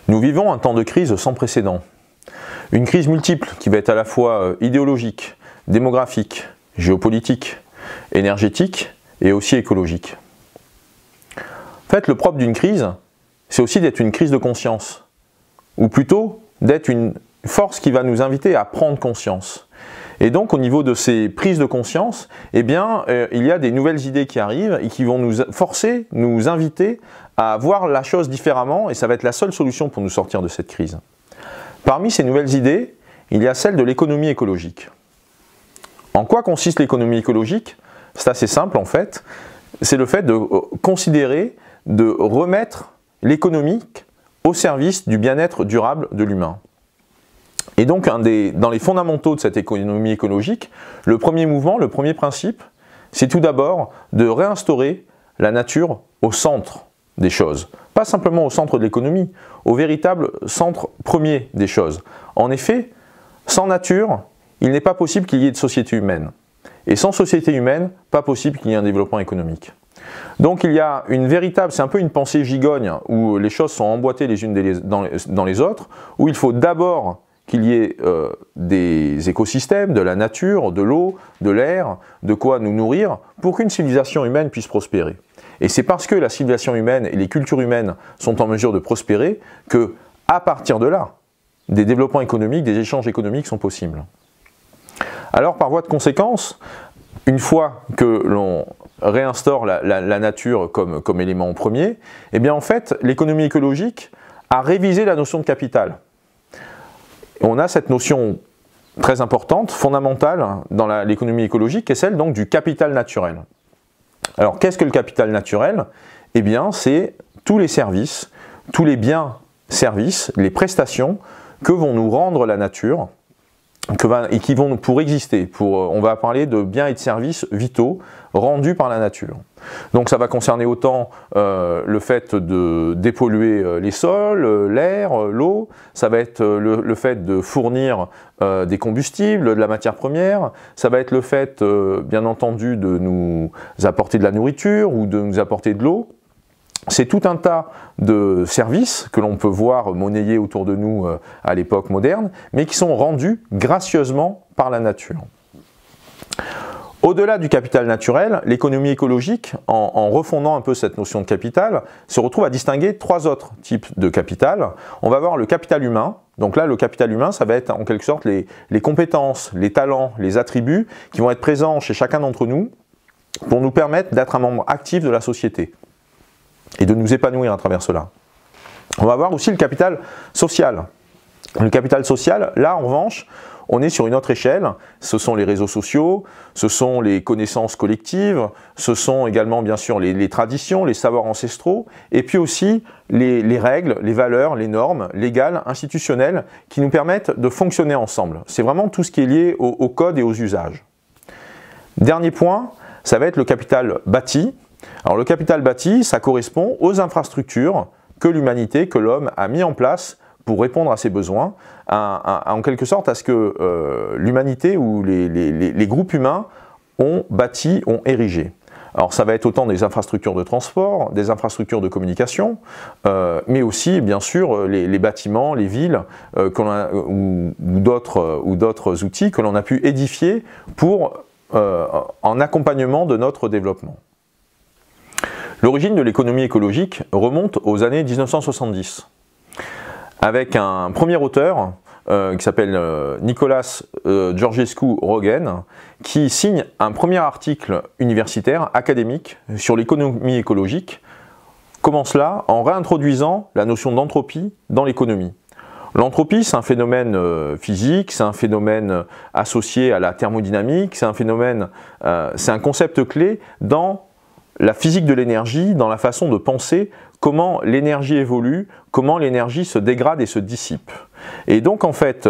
Nous vivons un temps de crise sans précédent. Une crise multiple qui va être à la fois idéologique, démographique, géopolitique, énergétique et aussi écologique. En fait, le propre d'une crise, c'est aussi d'être une crise de conscience, ou plutôt d'être une force qui va nous inviter à prendre conscience. Et donc au niveau de ces prises de conscience, eh bien, il y a des nouvelles idées qui arrivent et qui vont nous forcer, nous inviter à voir la chose différemment, et ça va être la seule solution pour nous sortir de cette crise. Parmi ces nouvelles idées, il y a celle de l'économie écologique. En quoi consiste l'économie écologique? C'est assez simple en fait, c'est le fait de considérer, de remettre l'économique au service du bien-être durable de l'humain. Et donc, dans les fondamentaux de cette économie écologique, le premier mouvement, le premier principe, c'est tout d'abord de réinstaurer la nature au centre des choses. Pas simplement au centre de l'économie, au véritable centre premier des choses. En effet, sans nature, il n'est pas possible qu'il y ait de société humaine. Et sans société humaine, pas possible qu'il y ait un développement économique. Donc il y a une véritable, c'est un peu une pensée gigogne, où les choses sont emboîtées les unes dans les autres, où il faut d'abord qu'il y ait des écosystèmes, de la nature, de l'eau, de l'air, de quoi nous nourrir, pour qu'une civilisation humaine puisse prospérer. Et c'est parce que la civilisation humaine et les cultures humaines sont en mesure de prospérer que, à partir de là, des développements économiques, des échanges économiques sont possibles. Alors, par voie de conséquence, une fois que l'on réinstaure la nature comme élément premier, eh bien en fait, l'économie écologique a révisé la notion de capital. On a cette notion très importante, fondamentale dans l'économie écologique, qui est celle donc du capital naturel. Alors qu'est-ce que le capital naturel? Eh bien c'est tous les services, tous les biens, services, les prestations que vont nous rendre la nature, et qui vont pour exister. On va parler de biens et de services vitaux rendus par la nature. Donc ça va concerner autant le fait de dépolluer les sols, l'air, l'eau, ça va être le fait de fournir des combustibles, de la matière première, ça va être le fait bien entendu de nous apporter de la nourriture ou de nous apporter de l'eau. C'est tout un tas de services que l'on peut voir monnayés autour de nous à l'époque moderne, mais qui sont rendus gracieusement par la nature. Au-delà du capital naturel, l'économie écologique, en refondant un peu cette notion de capital, se retrouve à distinguer trois autres types de capital. On va voir le capital humain. Donc là, le capital humain, ça va être en quelque sorte les compétences, les talents, les attributs qui vont être présents chez chacun d'entre nous pour nous permettre d'être un membre actif de la société et de nous épanouir à travers cela. On va voir aussi le capital social. Le capital social, là en revanche, on est sur une autre échelle. Ce sont les réseaux sociaux, ce sont les connaissances collectives, ce sont également bien sûr les traditions, les savoirs ancestraux, et puis aussi les règles, les valeurs, les normes légales, institutionnelles, qui nous permettent de fonctionner ensemble. C'est vraiment tout ce qui est lié au code et aux usages. Dernier point, ça va être le capital bâti. Alors le capital bâti, ça correspond aux infrastructures que l'humanité, que l'homme a mis en place pour répondre à ses besoins, en quelque sorte à ce que l'humanité ou les groupes humains ont bâti, ont érigé. Alors ça va être autant des infrastructures de transport, des infrastructures de communication, mais aussi bien sûr les bâtiments, les villes ou d'autres outils que l'on a pu édifier en accompagnement de notre développement. L'origine de l'économie écologique remonte aux années 1970, avec un premier auteur qui s'appelle Nicolas Georgescu-Roegen, qui signe un premier article universitaire, académique, sur l'économie écologique. Comment cela? En réintroduisant la notion d'entropie dans l'économie. L'entropie, c'est un phénomène physique, c'est un phénomène associé à la thermodynamique, c'est un concept clé dans la physique de l'énergie, dans la façon de penser comment l'énergie évolue, comment l'énergie se dégrade et se dissipe. Et donc en fait,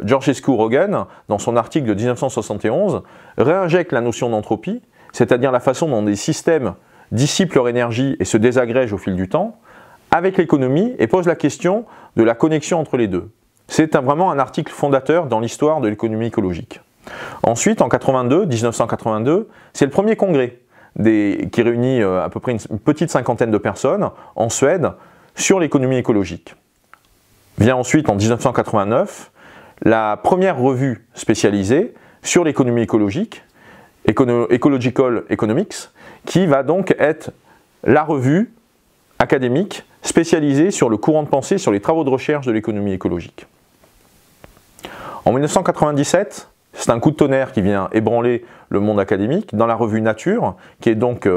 Georgescu-Roegen, dans son article de 1971, réinjecte la notion d'entropie, c'est-à-dire la façon dont des systèmes dissipent leur énergie et se désagrègent au fil du temps, avec l'économie, et pose la question de la connexion entre les deux. C'est vraiment un article fondateur dans l'histoire de l'économie écologique. Ensuite, en 1982, c'est le premier congrès qui réunit à peu près une petite cinquantaine de personnes en Suède sur l'économie écologique. Vient ensuite en 1989 la première revue spécialisée sur l'économie écologique, Ecological Economics, qui va donc être la revue académique spécialisée sur le courant de pensée, sur les travaux de recherche de l'économie écologique. En 1997, c'est un coup de tonnerre qui vient ébranler le monde académique dans la revue Nature, qui est donc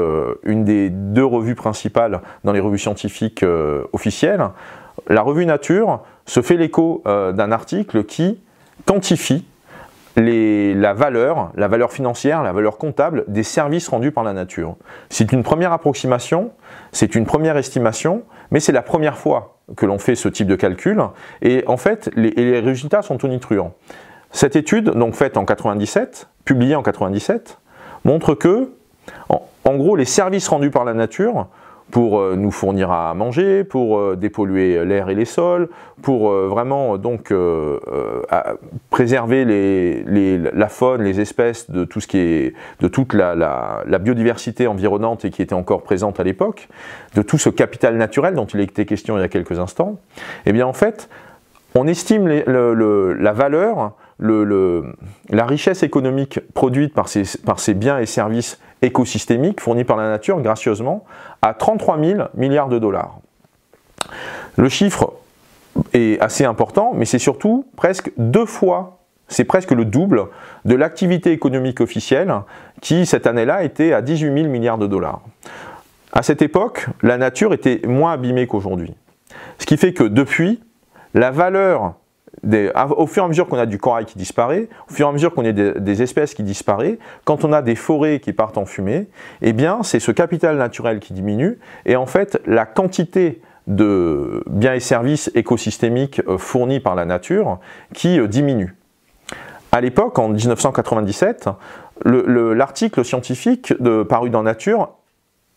une des deux revues principales dans les revues scientifiques officielles. La revue Nature se fait l'écho d'un article qui quantifie la valeur financière, la valeur comptable des services rendus par la nature. C'est une première approximation, c'est une première estimation, mais c'est la première fois que l'on fait ce type de calcul, et en fait, les résultats sont tonitruants. Cette étude, donc faite en 97, publiée en 97, montre que, en gros, les services rendus par la nature, pour nous fournir à manger, pour dépolluer l'air et les sols, pour vraiment donc préserver la faune, les espèces de tout ce qui est, de toute la biodiversité environnante et qui était encore présente à l'époque, de tout ce capital naturel dont il était question il y a quelques instants. Eh bien en fait, on estime la valeur, la richesse économique produite par ces biens et services écosystémiques fournis par la nature gracieusement à 33 000 milliards de dollars. Le chiffre est assez important, mais c'est surtout presque 2 fois, c'est presque le double de l'activité économique officielle qui cette année-là était à 18 000 milliards de dollars. À cette époque, la nature était moins abîmée qu'aujourd'hui. Ce qui fait que depuis, la valeur au fur et à mesure qu'on a du corail qui disparaît, au fur et à mesure qu'on a des espèces qui disparaissent, quand on a des forêts qui partent en fumée, eh bien c'est ce capital naturel qui diminue et en fait la quantité de biens et services écosystémiques fournis par la nature qui diminue. À l'époque, en 1997, l'article scientifique paru dans Nature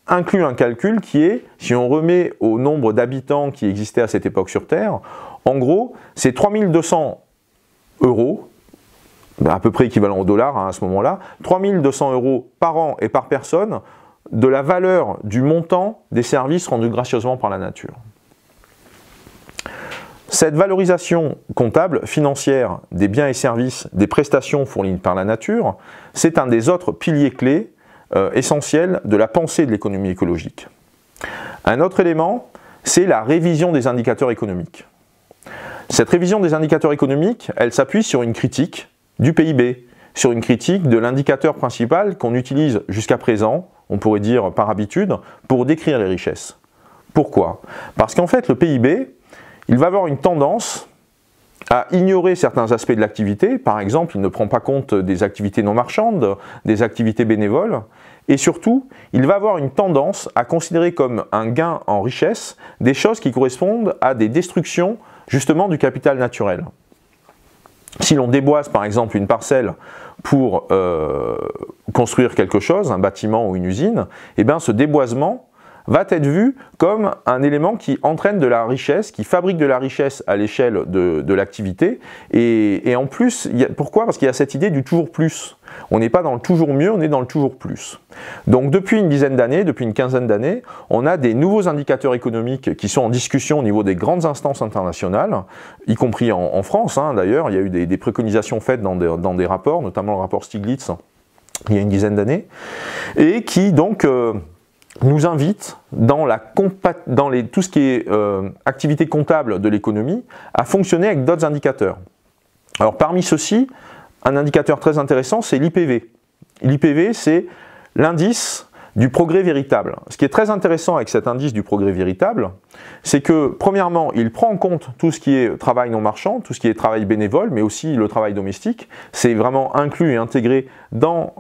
inclut un calcul qui est, si on remet au nombre d'habitants qui existaient à cette époque sur Terre, en gros, c'est 3200 €, à peu près équivalent au dollar à ce moment-là, 3200 € par an et par personne de la valeur du montant des services rendus gracieusement par la nature. Cette valorisation comptable, financière, des biens et services, des prestations fournies par la nature, c'est un des autres piliers clés essentiels de la pensée de l'économie écologique. Un autre élément, c'est la révision des indicateurs économiques. Cette révision des indicateurs économiques, elle s'appuie sur une critique du PIB, sur une critique de l'indicateur principal qu'on utilise jusqu'à présent, on pourrait dire par habitude, pour décrire les richesses. Pourquoi? Parce qu'en fait, le PIB, il va avoir une tendance à ignorer certains aspects de l'activité. Par exemple, il ne prend pas compte des activités non marchandes, des activités bénévoles, et surtout, il va avoir une tendance à considérer comme un gain en richesse des choses qui correspondent à des destructions justement du capital naturel. Si l'on déboise par exemple une parcelle pour construire quelque chose, un bâtiment ou une usine, eh bien ce déboisement va être vu comme un élément qui entraîne de la richesse, qui fabrique de la richesse à l'échelle de l'activité. Et en plus, pourquoi? Parce qu'il y a cette idée du toujours plus. On n'est pas dans le toujours mieux, on est dans le toujours plus. Donc depuis une dizaine d'années, depuis une quinzaine d'années, on a des nouveaux indicateurs économiques qui sont en discussion au niveau des grandes instances internationales, y compris en France d'ailleurs. Il y a eu des préconisations faites dans des rapports, notamment le rapport Stiglitz, il y a une dizaine d'années, et qui donc nous invite dans tout ce qui est activité comptable de l'économie à fonctionner avec d'autres indicateurs. Alors parmi ceux-ci, un indicateur très intéressant, c'est l'IPV. L'IPV, c'est l'indice du progrès véritable. Ce qui est très intéressant avec cet indice du progrès véritable, c'est que premièrement, il prend en compte tout ce qui est travail non marchand, tout ce qui est travail bénévole, mais aussi le travail domestique. C'est vraiment inclus et intégré dans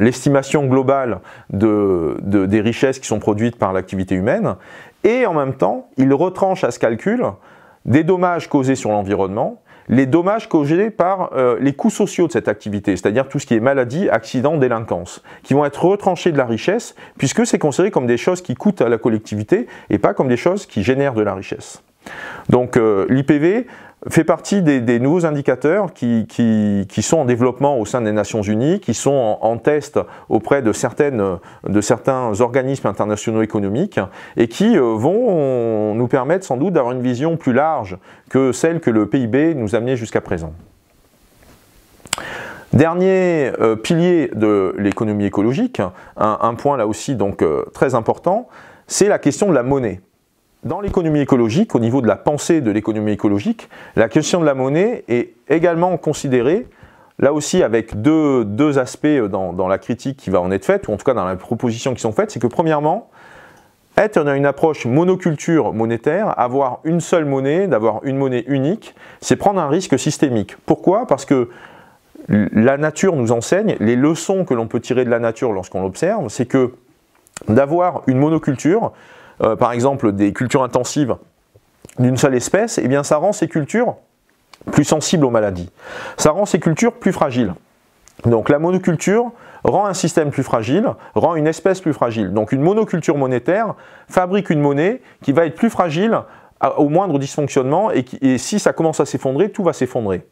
l'estimation globale des richesses qui sont produites par l'activité humaine. Et en même temps, il retranche à ce calcul des dommages causés sur l'environnement, les dommages causés par les coûts sociaux de cette activité, c'est-à-dire tout ce qui est maladie, accident, délinquance, qui vont être retranchés de la richesse, puisque c'est considéré comme des choses qui coûtent à la collectivité et pas comme des choses qui génèrent de la richesse. Donc l'IPV fait partie des nouveaux indicateurs qui sont en développement au sein des Nations Unies, qui sont en test auprès de certains organismes internationaux économiques et qui vont nous permettre sans doute d'avoir une vision plus large que celle que le PIB nous amenait jusqu'à présent. Dernier pilier de l'économie écologique, un point là aussi donc très important, c'est la question de la monnaie. Dans l'économie écologique, au niveau de la pensée de l'économie écologique, la question de la monnaie est également considérée, là aussi avec deux aspects dans la critique qui va en être faite, ou en tout cas dans les propositions qui sont faites, c'est que premièrement, être dans une approche monoculture monétaire, avoir une seule monnaie, d'avoir une monnaie unique, c'est prendre un risque systémique. Pourquoi? Parce que la nature nous enseigne, les leçons que l'on peut tirer de la nature lorsqu'on l'observe, c'est que d'avoir une monoculture, par exemple des cultures intensives d'une seule espèce, eh bien ça rend ces cultures plus sensibles aux maladies. Ça rend ces cultures plus fragiles. Donc la monoculture rend un système plus fragile, rend une espèce plus fragile. Donc une monoculture monétaire fabrique une monnaie qui va être plus fragile au moindre dysfonctionnement et si ça commence à s'effondrer, tout va s'effondrer.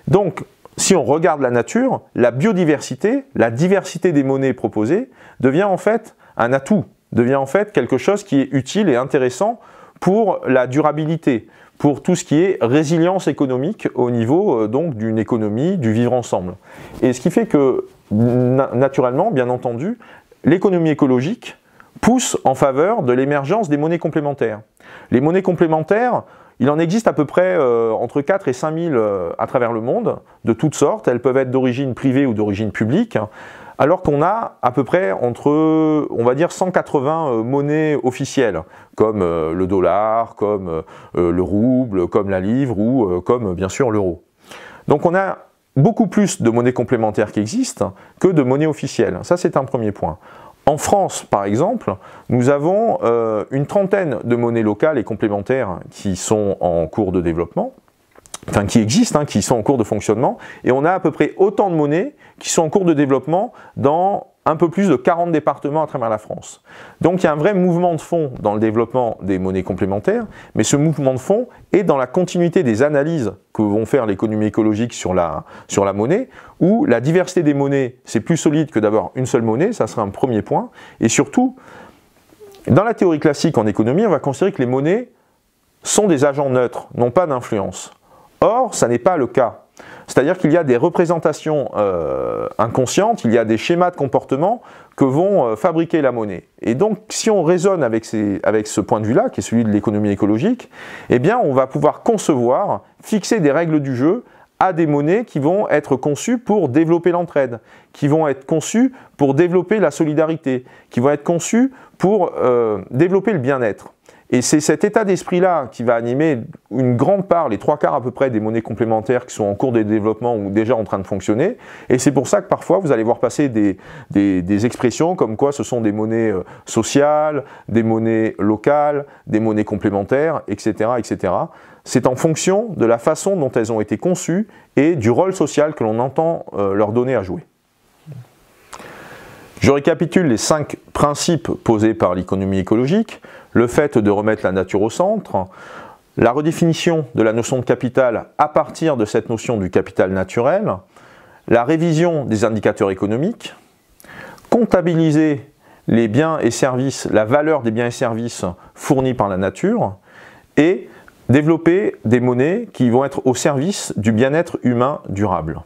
Donc si on regarde la nature, la biodiversité, la diversité des monnaies proposées devient en fait un atout, devient en fait quelque chose qui est utile et intéressant pour la durabilité, pour tout ce qui est résilience économique au niveau donc d'une économie, du vivre ensemble. Et ce qui fait que naturellement, bien entendu, l'économie écologique pousse en faveur de l'émergence des monnaies complémentaires. Les monnaies complémentaires, il en existe à peu près entre 4 et 5 000 à travers le monde, de toutes sortes. Elles peuvent être d'origine privée ou d'origine publique, alors qu'on a à peu près entre, on va dire, 180 monnaies officielles, comme le dollar, comme le rouble, comme la livre ou comme bien sûr l'euro. Donc on a beaucoup plus de monnaies complémentaires qui existent que de monnaies officielles. Ça, c'est un premier point. En France, par exemple, nous avons une trentaine de monnaies locales et complémentaires qui sont en cours de développement, enfin qui existent, qui sont en cours de fonctionnement, et on a à peu près autant de monnaies qui sont en cours de développement dans un peu plus de 40 départements à travers la France. Donc il y a un vrai mouvement de fond dans le développement des monnaies complémentaires, mais ce mouvement de fond est dans la continuité des analyses que vont faire l'économie écologique sur la monnaie, où la diversité des monnaies, c'est plus solide que d'avoir une seule monnaie, ça sera un premier point, et surtout, dans la théorie classique en économie, on va considérer que les monnaies sont des agents neutres, n'ont pas d'influence. Or, ça n'est pas le cas. C'est-à-dire qu'il y a des représentations inconscientes, il y a des schémas de comportement que vont fabriquer la monnaie. Et donc, si on raisonne avec ce point de vue-là, qui est celui de l'économie écologique, eh bien, on va pouvoir concevoir, fixer des règles du jeu à des monnaies qui vont être conçues pour développer l'entraide, qui vont être conçues pour développer la solidarité, qui vont être conçues pour développer le bien-être. Et c'est cet état d'esprit-là qui va animer une grande part, les 3/4 à peu près des monnaies complémentaires qui sont en cours de développement ou déjà en train de fonctionner. Et c'est pour ça que parfois vous allez voir passer des expressions comme quoi ce sont des monnaies sociales, des monnaies locales, des monnaies complémentaires, etc. etc. C'est en fonction de la façon dont elles ont été conçues et du rôle social que l'on entend leur donner à jouer. Je récapitule les 5 principes posés par l'économie écologique. Le fait de remettre la nature au centre, la redéfinition de la notion de capital à partir de cette notion du capital naturel, la révision des indicateurs économiques, comptabiliser les biens et services, la valeur des biens et services fournis par la nature, et développer des monnaies qui vont être au service du bien-être humain durable.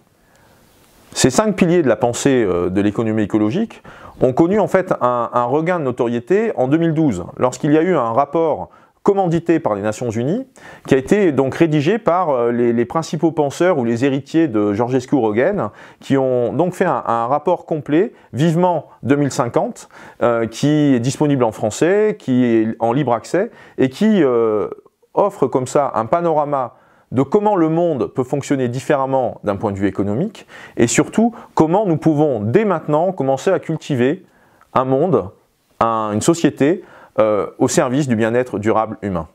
Ces 5 piliers de la pensée de l'économie écologique ont connu en fait un regain de notoriété en 2012, lorsqu'il y a eu un rapport commandité par les Nations Unies, qui a été donc rédigé par les principaux penseurs ou les héritiers de Georgescu-Roegen, qui ont donc fait un rapport complet, Vivement 2050, qui est disponible en français, qui est en libre accès, et qui offre comme ça un panorama de comment le monde peut fonctionner différemment d'un point de vue économique et surtout comment nous pouvons dès maintenant commencer à cultiver un monde, une société au service du bien-être durable humain.